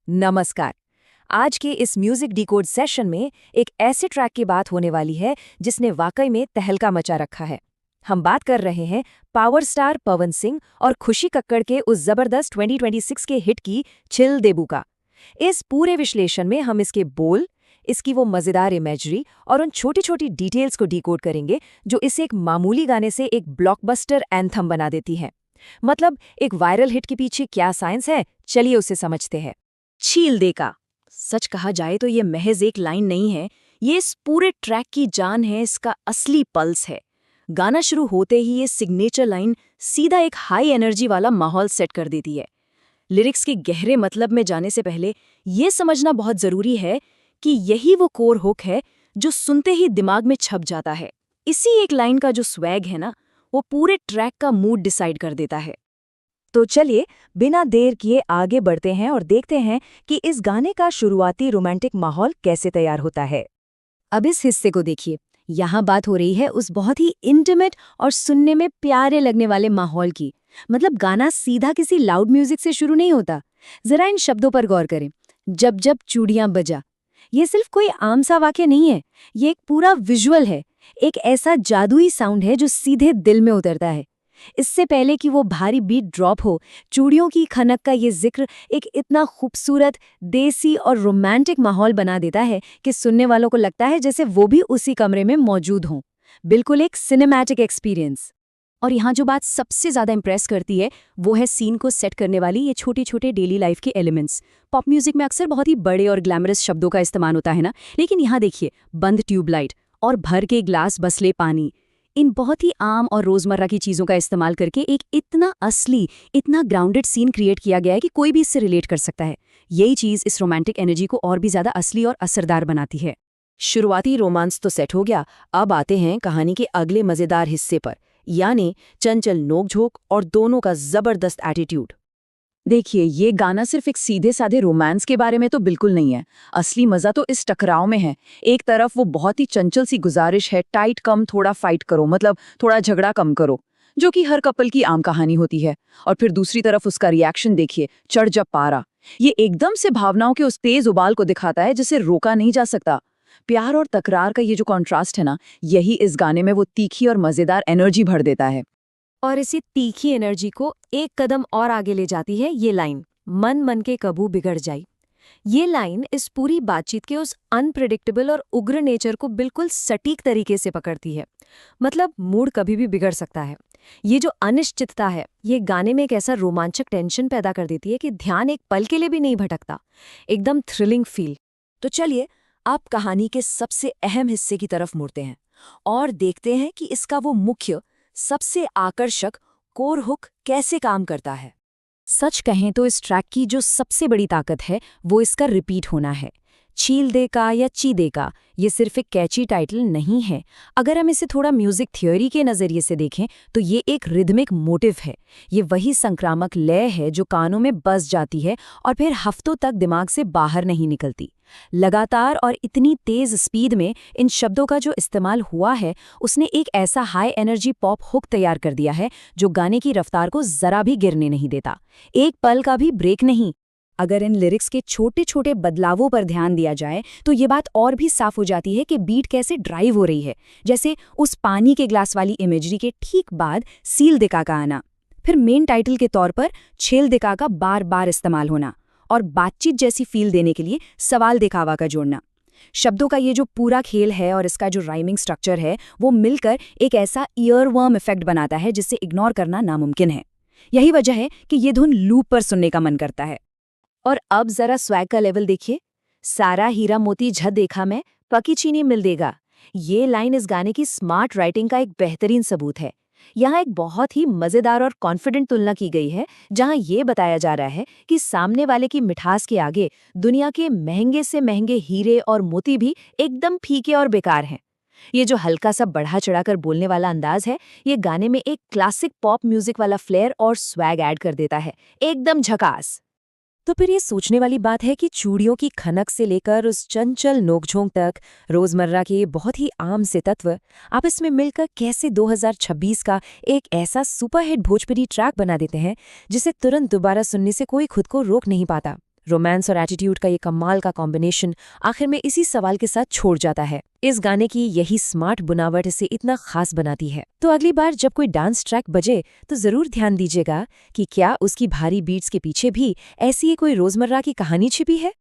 नमस्कार। आज के इस म्यूजिक डिकोड सेशन में एक ऐसे ट्रैक की बात होने वाली है जिसने वाकई में तहलका मचा रखा है। हम बात कर रहे हैं पावर स्टार पवन सिंह और खुशी कक्कड़ के उस जबरदस्त 2026 के हिट की छिल देबू का। इस पूरे विश्लेषण में हम इसके बोल, इसकी वो मजेदार इमेजरी और उन छोटी छोटी डिटेल्स को डिकोड करेंगे जो इसे एक मामूली गाने से एक ब्लॉकबस्टर एंथम बना देती है। मतलब एक वायरल हिट के पीछे क्या साइंस है, चलिए उसे समझते हैं। छील दे का, सच कहा जाए तो ये महज एक लाइन नहीं है, ये इस पूरे ट्रैक की जान है, इसका असली पल्स है। गाना शुरू होते ही ये सिग्नेचर लाइन सीधा एक हाई एनर्जी वाला माहौल सेट कर देती है। लिरिक्स के गहरे मतलब में जाने से पहले ये समझना बहुत जरूरी है कि यही वो कोर हुक है जो सुनते ही दिमाग में छप जाता है। इसी एक लाइन का जो स्वैग है ना, वो पूरे ट्रैक का मूड डिसाइड कर देता है। तो चलिए बिना देर किए आगे बढ़ते हैं और देखते हैं कि इस गाने का शुरुआती रोमांटिक माहौल कैसे तैयार होता है। अब इस हिस्से को देखिए, यहाँ बात हो रही है उस बहुत ही इंटीमेट और सुनने में प्यारे लगने वाले माहौल की। मतलब गाना सीधा किसी लाउड म्यूजिक से शुरू नहीं होता। जरा इन शब्दों पर गौर करें। जब जब चूड़ियां बजा, ये सिर्फ कोई आम सा वाक्य नहीं है, ये एक पूरा विजुअल है। एक ऐसा जादुई साउंड है जो सीधे दिल में उतरता है। इससे पहले कि वो भारी बीट ड्रॉप हो, चूड़ियों की खनक का ये जिक्र एक इतना खूबसूरत, देसी और रोमांटिक माहौल बना देता है कि सुनने वालों को लगता है जैसे वो भी उसी कमरे में मौजूद हों। बिल्कुल एक सिनेमैटिक एक्सपीरियंस। और यहाँ जो बात सबसे ज़्यादा इम्प्रेस करती है वो है सीन को सेट करने वाली ये छोटे छोटे डेली लाइफ के एलिमेंट्स। पॉप म्यूजिक में अक्सर बहुत ही बड़े और ग्लैमरस शब्दों का इस्तेमाल होता है ना, लेकिन यहाँ देखिए, बंद ट्यूबलाइट और भर के ग्लास बसले पानी, इन बहुत ही आम और रोजमर्रा की चीजों का इस्तेमाल करके एक इतना असली, इतना ग्राउंडेड सीन क्रिएट किया गया है कि कोई भी इससे रिलेट कर सकता है। यही चीज इस रोमांटिक एनर्जी को और भी ज्यादा असली और असरदार बनाती है। शुरुआती रोमांस तो सेट हो गया, अब आते हैं कहानी के अगले मजेदार हिस्से पर, यानी चंचल नोकझोंक और दोनों का जबरदस्त एटीट्यूड। देखिए, ये गाना सिर्फ एक सीधे साधे रोमांस के बारे में तो बिल्कुल नहीं है। असली मजा तो इस टकराव में है। एक तरफ वो बहुत ही चंचल सी गुजारिश है, टाइट कम थोड़ा फाइट करो, मतलब थोड़ा झगड़ा कम करो, जो कि हर कपल की आम कहानी होती है। और फिर दूसरी तरफ उसका रिएक्शन देखिए, चढ़ जब पारा। ये एकदम से भावनाओं के उस तेज उबाल को दिखाता है जिसे रोका नहीं जा सकता। प्यार और तकरार का ये जो कॉन्ट्रास्ट है ना, यही इस गाने में वो तीखी और मजेदार एनर्जी भर देता है। और इसी तीखी एनर्जी को एक कदम और आगे ले जाती है ये लाइन, मन मन के कबू बिगड़ जाई। ये लाइन इस पूरी बातचीत के उस अनप्रेडिक्टेबल और उग्र नेचर को बिल्कुल सटीक तरीके से पकड़ती है। मतलब मूड कभी भी बिगड़ सकता है। ये जो अनिश्चितता है, ये गाने में एक ऐसा रोमांचक टेंशन पैदा कर देती है कि ध्यान एक पल के लिए भी नहीं भटकता। एकदम थ्रिलिंग फील। तो चलिए आप कहानी के सबसे अहम हिस्से की तरफ मुड़ते हैं और देखते हैं कि इसका वो मुख्य, सबसे आकर्षक कोर हुक कैसे काम करता है। सच कहें तो इस ट्रैक की जो सबसे बड़ी ताकत है वो इसका रिपीट होना है। छील दे का या ची दे का, ये सिर्फ एक कैची टाइटल नहीं है। अगर हम इसे थोड़ा म्यूजिक थ्योरी के नज़रिए से देखें तो ये एक रिदमिक मोटिव है। ये वही संक्रामक लय है जो कानों में बस जाती है और फिर हफ्तों तक दिमाग से बाहर नहीं निकलती। लगातार और इतनी तेज स्पीड में इन शब्दों का जो इस्तेमाल हुआ है, उसने एक ऐसा हाई एनर्जी पॉप हुक तैयार कर दिया है जो गाने की रफ्तार को जरा भी गिरने नहीं देता, एक पल का भी ब्रेक नहीं। अगर इन लिरिक्स के छोटे छोटे बदलावों पर ध्यान दिया जाए तो ये बात और भी साफ हो जाती है कि बीट कैसे ड्राइव हो रही है। जैसे उस पानी के ग्लास वाली इमेजरी के ठीक बाद सील दिका का आना, फिर मेन टाइटल के तौर पर छेल दिका का बार बार इस्तेमाल होना, और बातचीत जैसी फील देने के लिए सवाल दिखावा का जोड़ना। शब्दों का ये जो पूरा खेल है और इसका जो राइमिंग स्ट्रक्चर है, वो मिलकर एक ऐसा ईयरवर्म इफेक्ट बनाता है जिसे इग्नोर करना नामुमकिन है। यही वजह है कि ये धुन लूप पर सुनने का मन करता है। और अब जरा स्वैग का लेवल देखिए। सारा हीरा मोती झ देखा मैं, पकी चीनी मिल देगा। ये लाइन इस गाने की स्मार्ट राइटिंग का एक बेहतरीन सबूत है। यहाँ एक बहुत ही मजेदार और कॉन्फिडेंट तुलना की गई है, जहाँ ये बताया जा रहा है कि सामने वाले की मिठास के आगे दुनिया के महंगे से महंगे हीरे और मोती भी एकदम फीके और बेकार हैं। ये जो हल्का सा बढ़ा चढ़ाकर बोलने वाला अंदाज है, ये गाने में एक क्लासिक पॉप म्यूजिक वाला फ्लेयर और स्वैग ऐड कर देता है, एकदम झकास। तो फिर ये सोचने वाली बात है कि चूड़ियों की खनक से लेकर उस चंचल नोकझोंक तक रोजमर्रा के बहुत ही आम से तत्व आपस में मिलकर कैसे 2026 का एक ऐसा सुपरहिट भोजपुरी ट्रैक बना देते हैं जिसे तुरंत दोबारा सुनने से कोई खुद को रोक नहीं पाता। रोमांस और एटीट्यूड का ये कमाल का कॉम्बिनेशन आखिर में इसी सवाल के साथ छोड़ जाता है। इस गाने की यही स्मार्ट बुनावट इसे इतना खास बनाती है। तो अगली बार जब कोई डांस ट्रैक बजे तो जरूर ध्यान दीजिएगा कि क्या उसकी भारी बीट्स के पीछे भी ऐसी ही कोई रोजमर्रा की कहानी छिपी है।